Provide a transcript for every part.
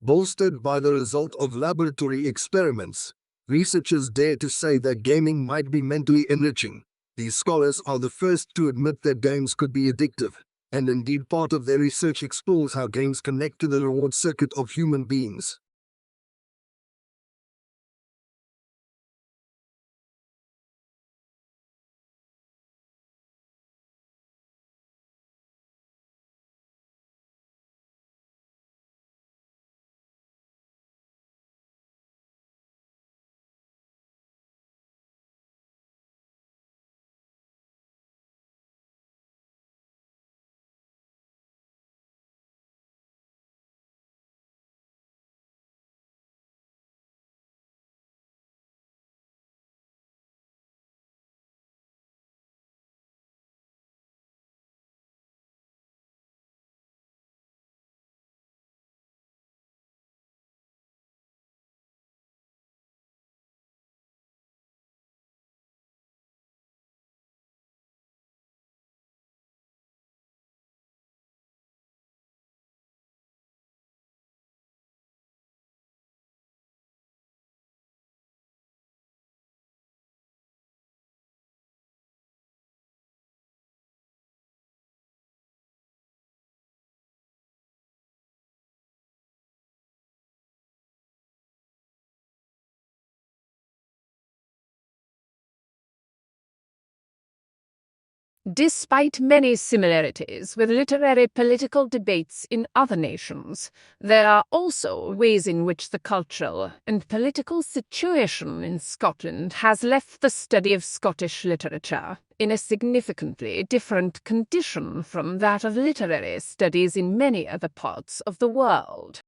Bolstered by the result of laboratory experiments, researchers dare to say that gaming might be mentally enriching. These scholars are the first to admit that games could be addictive, and indeed part of their research explores how games connect to the reward circuit of human beings. Despite many similarities with literary political debates in other nations, there are also ways in which the cultural and political situation in Scotland has left the study of Scottish literature in a significantly different condition from that of literary studies in many other parts of the world.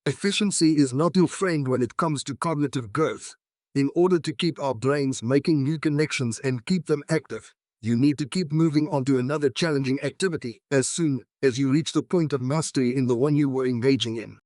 Efficiency is not your friend when it comes to cognitive growth. In order to keep our brains making new connections and keep them active, you need to keep moving on to another challenging activity as soon as you reach the point of mastery in the one you were engaging in.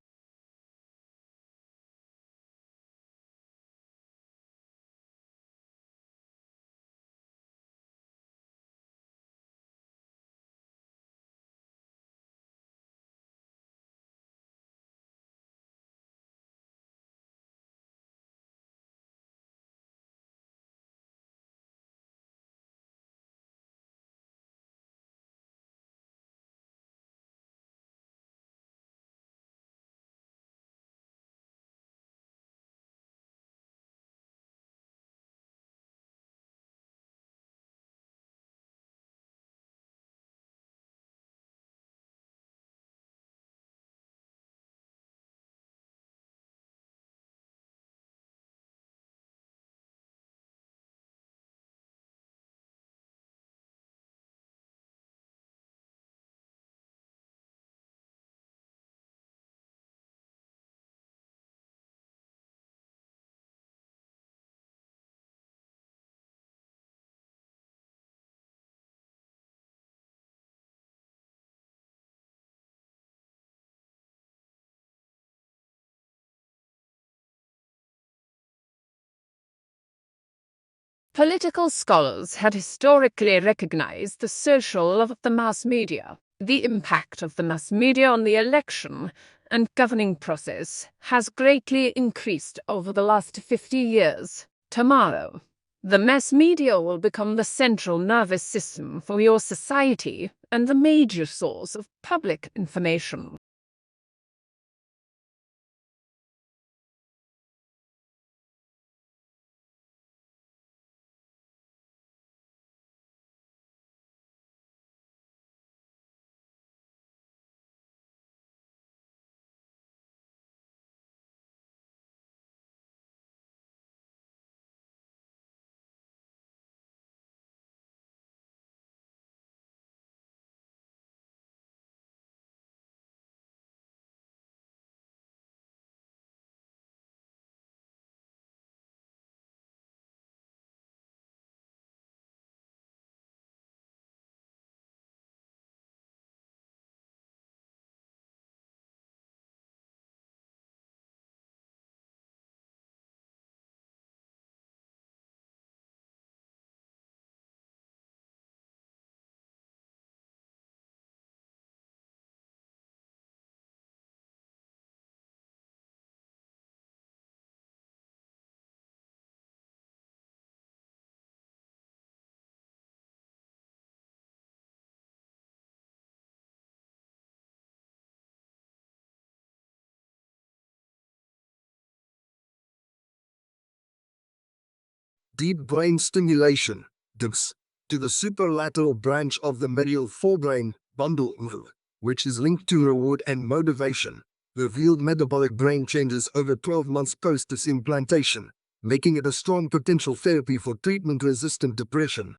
Political scholars had historically recognized the social of the mass media. The impact of the mass media on the election and governing process has greatly increased over the last 50 years. Tomorrow, the mass media will become the central nervous system for your society and the major source of public information. Deep brain stimulation, DIBS, to the superlateral branch of the medial forebrain bundle, which is linked to reward and motivation, revealed metabolic brain changes over 12 months post this implantation, making it a strong potential therapy for treatment-resistant depression.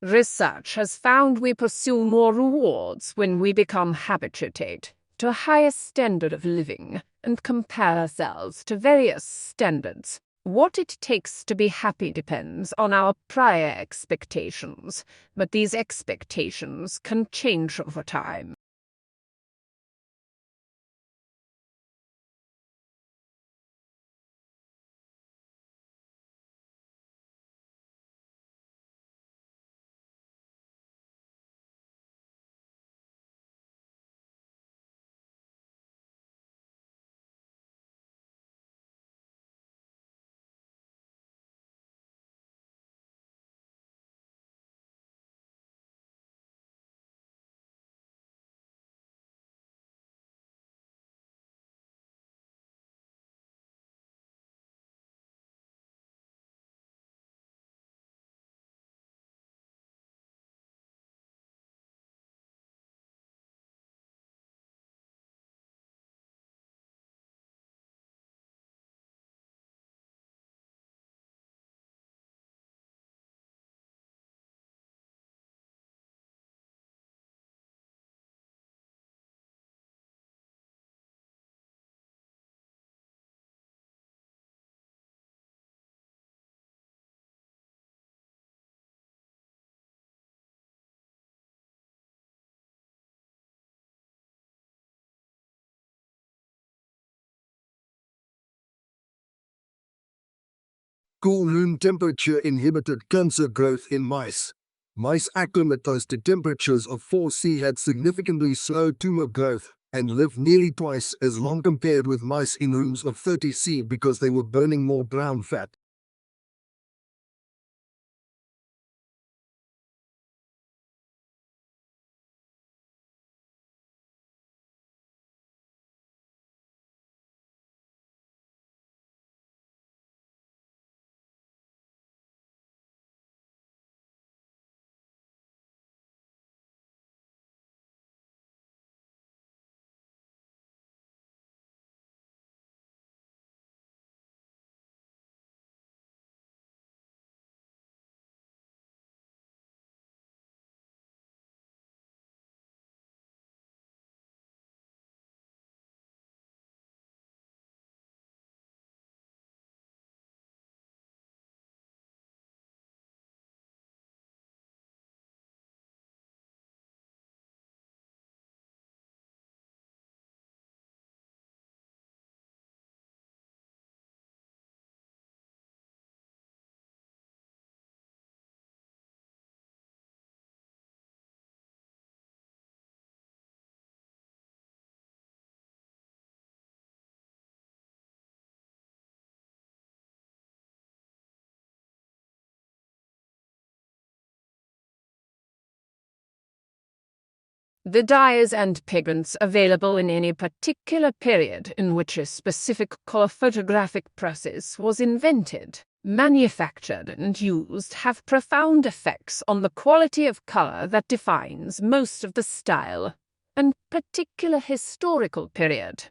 Research has found we pursue more rewards when we become habituated to a higher standard of living and compare ourselves to various standards. What it takes to be happy depends on our prior expectations, but these expectations can change over time. Cool room temperature inhibited cancer growth in mice. Mice acclimatized to temperatures of 4°C had significantly slowed tumor growth and lived nearly twice as long compared with mice in rooms of 30°C because they were burning more brown fat. The dyes and pigments available in any particular period in which a specific color photographic process was invented, manufactured, and used have profound effects on the quality of color that defines most of the style and particular historical period.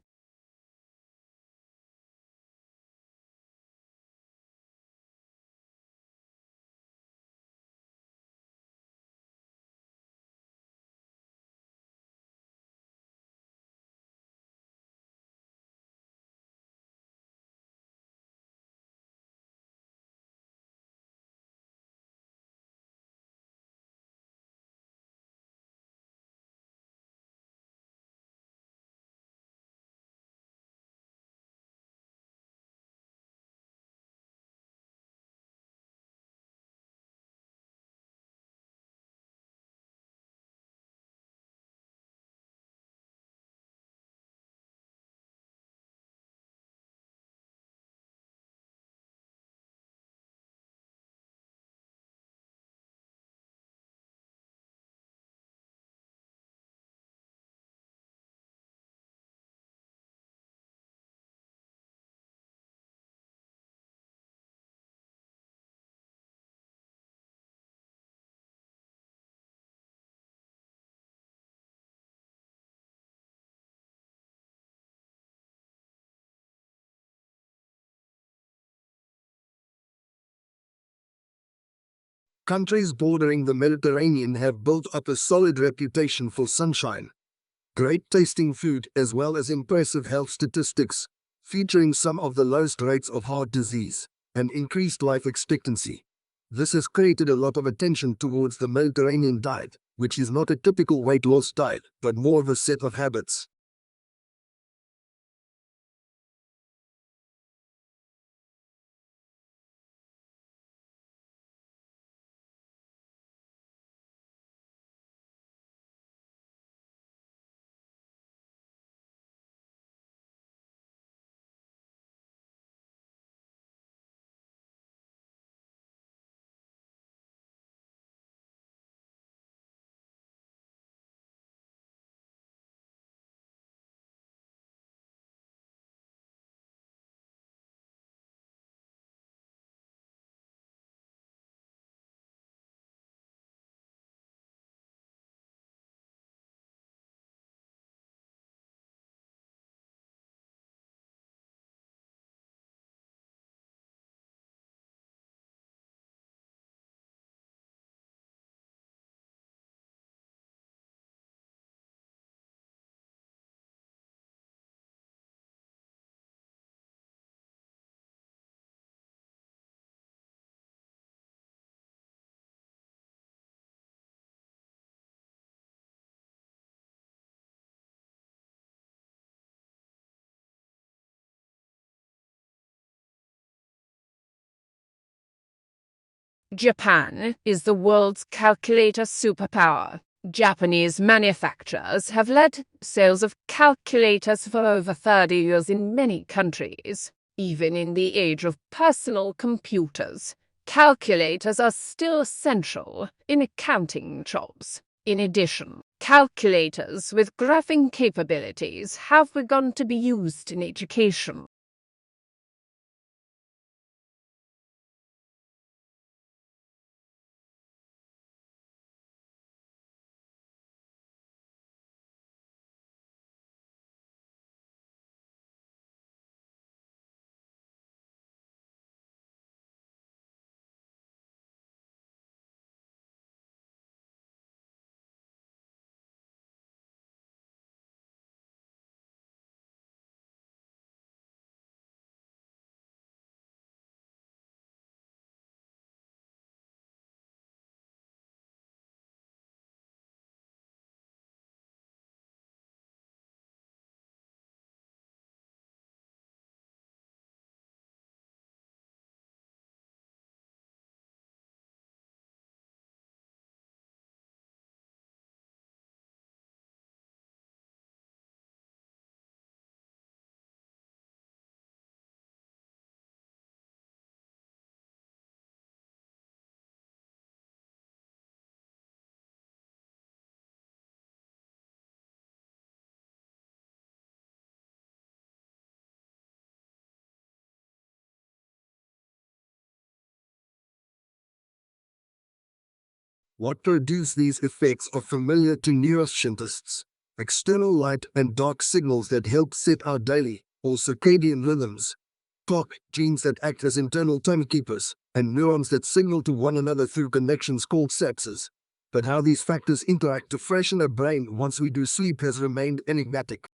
Countries bordering the Mediterranean have built up a solid reputation for sunshine, great tasting food, as well as impressive health statistics, featuring some of the lowest rates of heart disease and increased life expectancy. This has created a lot of attention towards the Mediterranean diet, which is not a typical weight loss diet, but more of a set of habits. Japan is the world's calculator superpower. Japanese manufacturers have led sales of calculators for over 30 years in many countries. Even in the age of personal computers, calculators are still essential in accounting jobs. In addition, calculators with graphing capabilities have begun to be used in education. What produce these effects are familiar to neuroscientists. External light and dark signals that help set our daily or circadian rhythms. Clock genes that act as internal timekeepers, and neurons that signal to one another through connections called synapses. But how these factors interact to freshen a brain once we do sleep has remained enigmatic.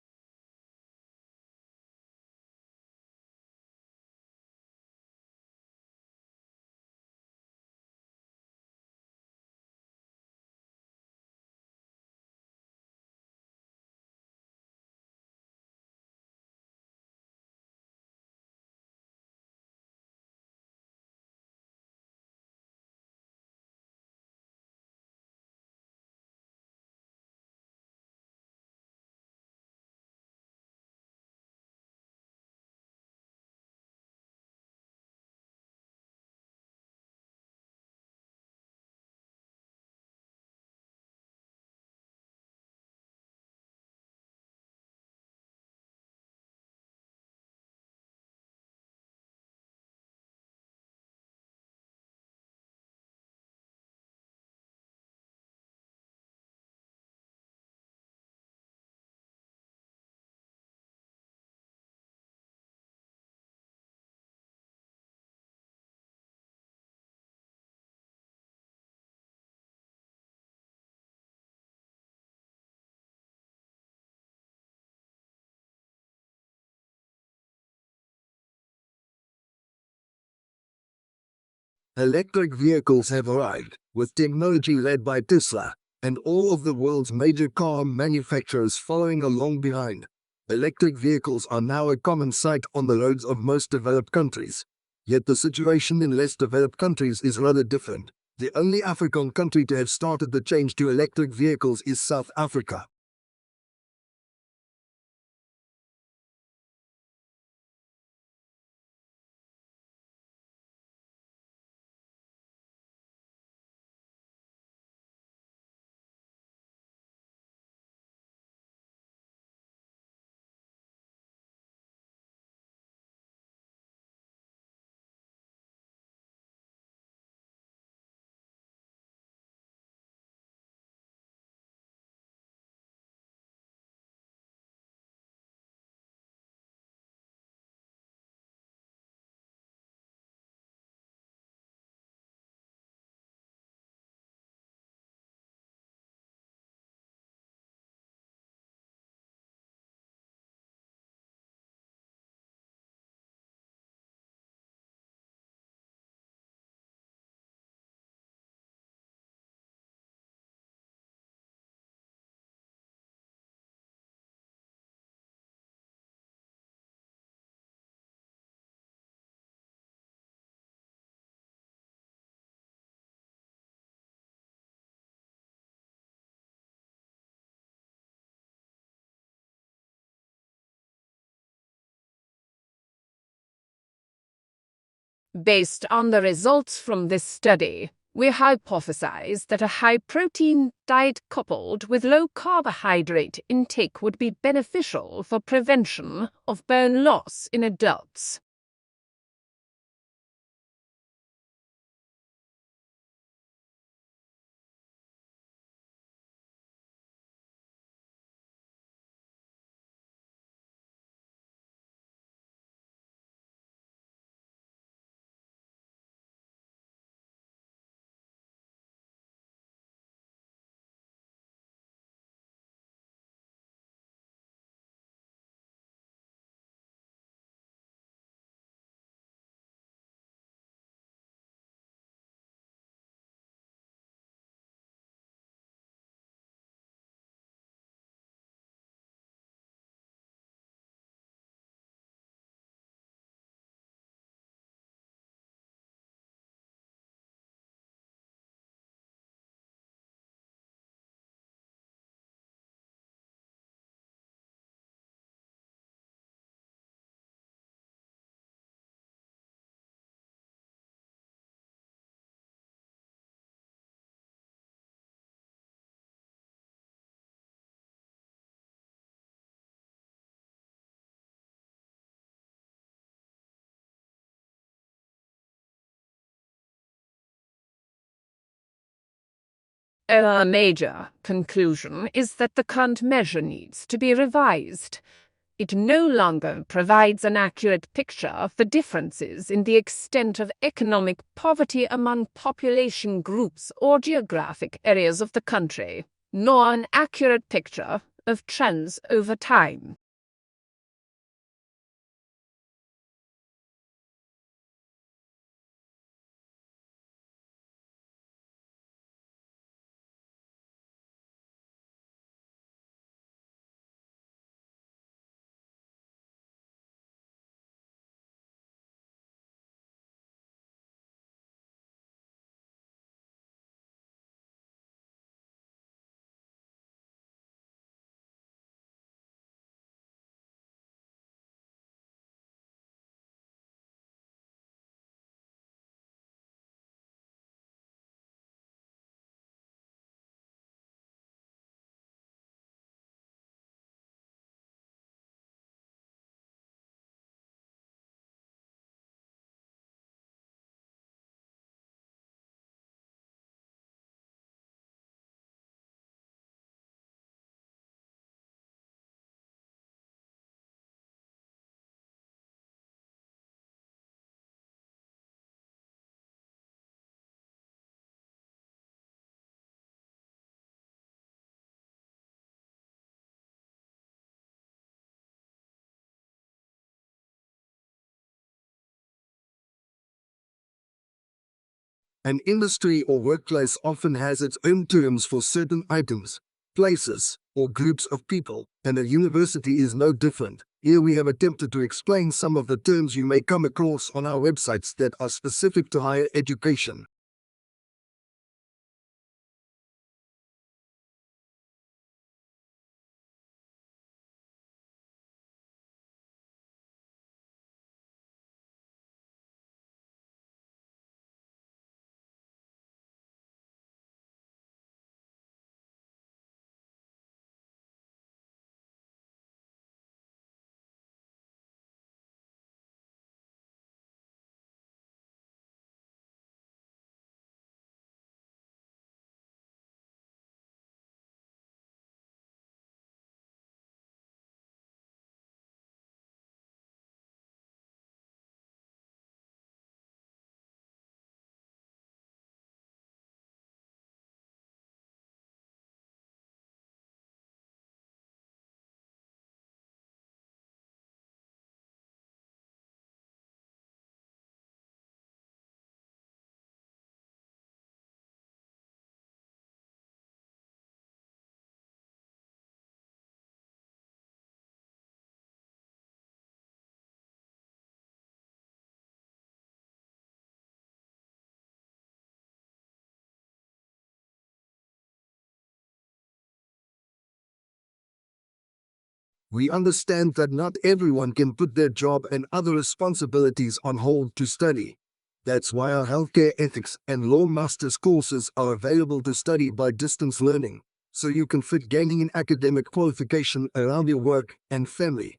Electric vehicles have arrived, with technology led by Tesla, and all of the world's major car manufacturers following along behind. Electric vehicles are now a common sight on the roads of most developed countries. Yet the situation in less developed countries is rather different. The only African country to have started the change to electric vehicles is South Africa. Based on the results from this study, we hypothesized that a high-protein diet coupled with low carbohydrate intake would be beneficial for prevention of bone loss in adults. A major conclusion is that the current measure needs to be revised. It no longer provides an accurate picture of the differences in the extent of economic poverty among population groups or geographic areas of the country, nor an accurate picture of trends over time. An industry or workplace often has its own terms for certain items, places, or groups of people, and a university is no different. Here we have attempted to explain some of the terms you may come across on our websites that are specific to higher education. We understand that not everyone can put their job and other responsibilities on hold to study. That's why our healthcare ethics and law masters courses are available to study by distance learning, so you can fit gaining an academic qualification around your work and family.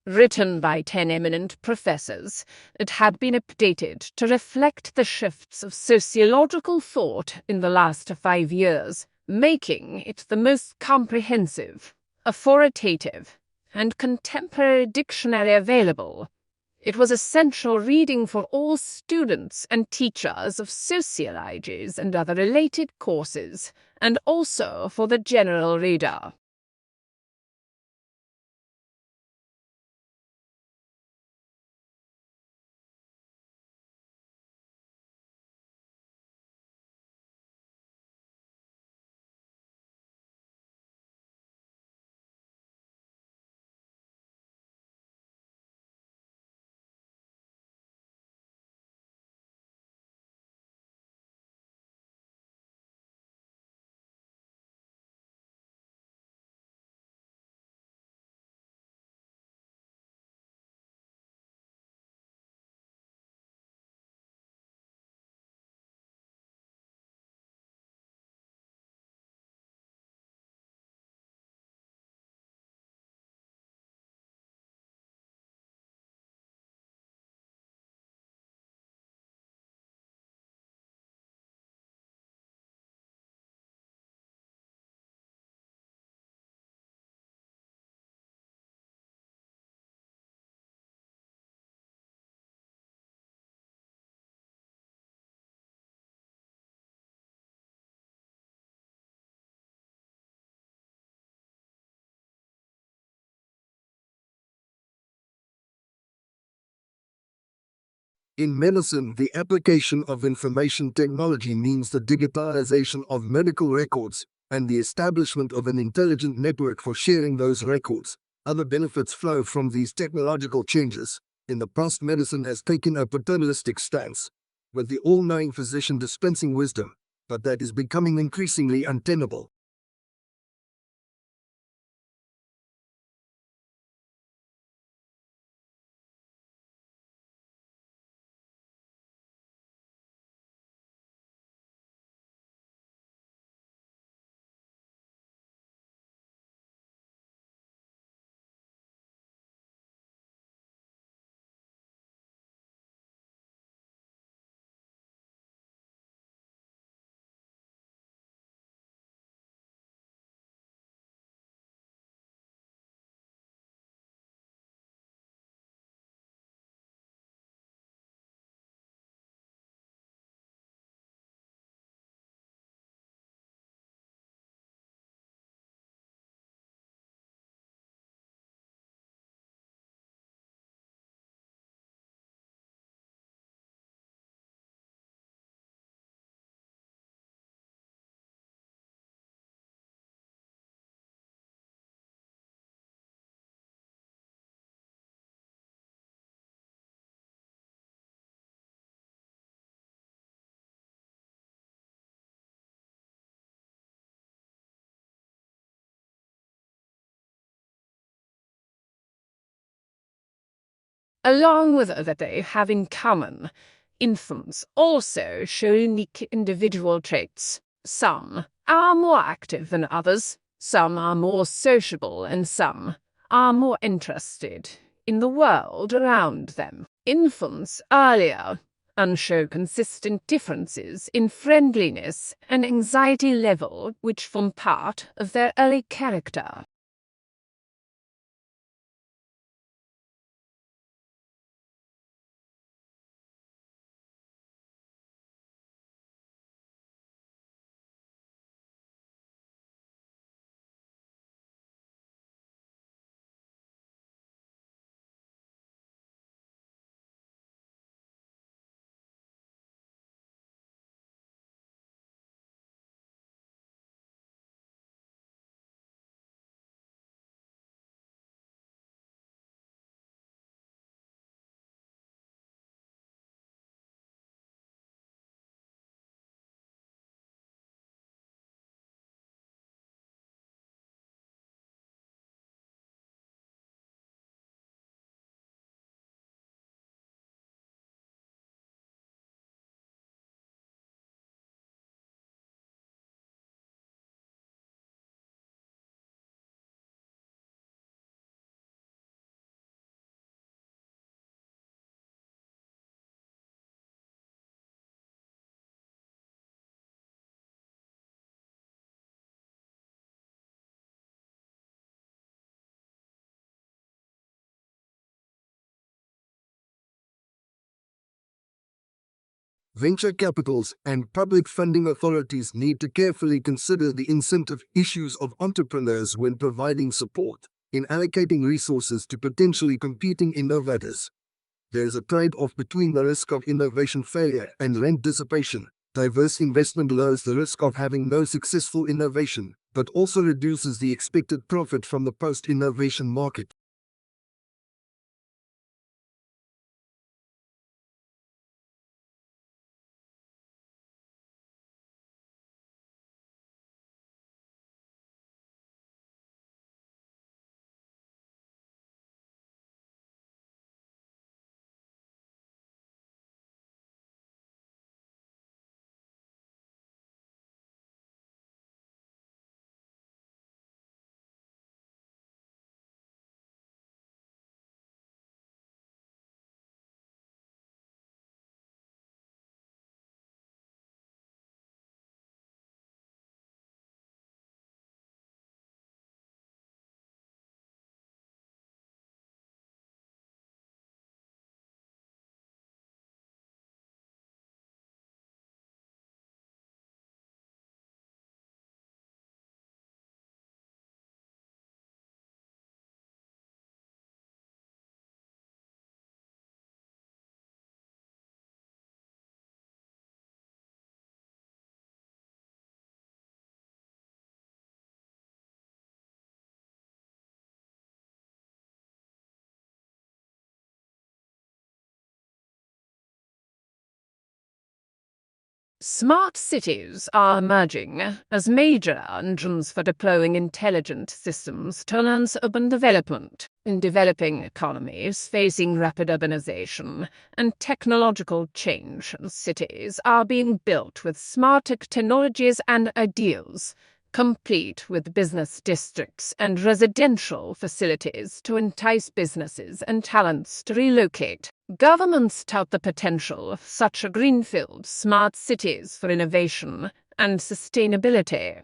Written by 10 eminent professors, it had been updated to reflect the shifts of sociological thought in the last 5 years, making it the most comprehensive, authoritative, and contemporary dictionary available. It was essential reading for all students and teachers of sociologies and other related courses, and also for the general reader. In medicine, the application of information technology means the digitalization of medical records and the establishment of an intelligent network for sharing those records. Other benefits flow from these technological changes. In the past, medicine has taken a paternalistic stance, with the all-knowing physician dispensing wisdom, but that is becoming increasingly untenable. Along with that they have in common, infants also show unique individual traits. Some are more active than others, some are more sociable, and some are more interested in the world around them. Infants earlier and show consistent differences in friendliness and anxiety level, which form part of their early character. Venture capitals and public funding authorities need to carefully consider the incentive issues of entrepreneurs when providing support in allocating resources to potentially competing innovators. There is a trade-off between the risk of innovation failure and rent dissipation. Diverse investment lowers the risk of having no successful innovation, but also reduces the expected profit from the post-innovation market. Smart cities are emerging as major engines for deploying intelligent systems to enhance urban development. In developing economies facing rapid urbanization and technological change, cities are being built with smart technologies and ideals, complete with business districts and residential facilities to entice businesses and talents to relocate. Governments tout the potential of such greenfield smart cities for innovation and sustainability.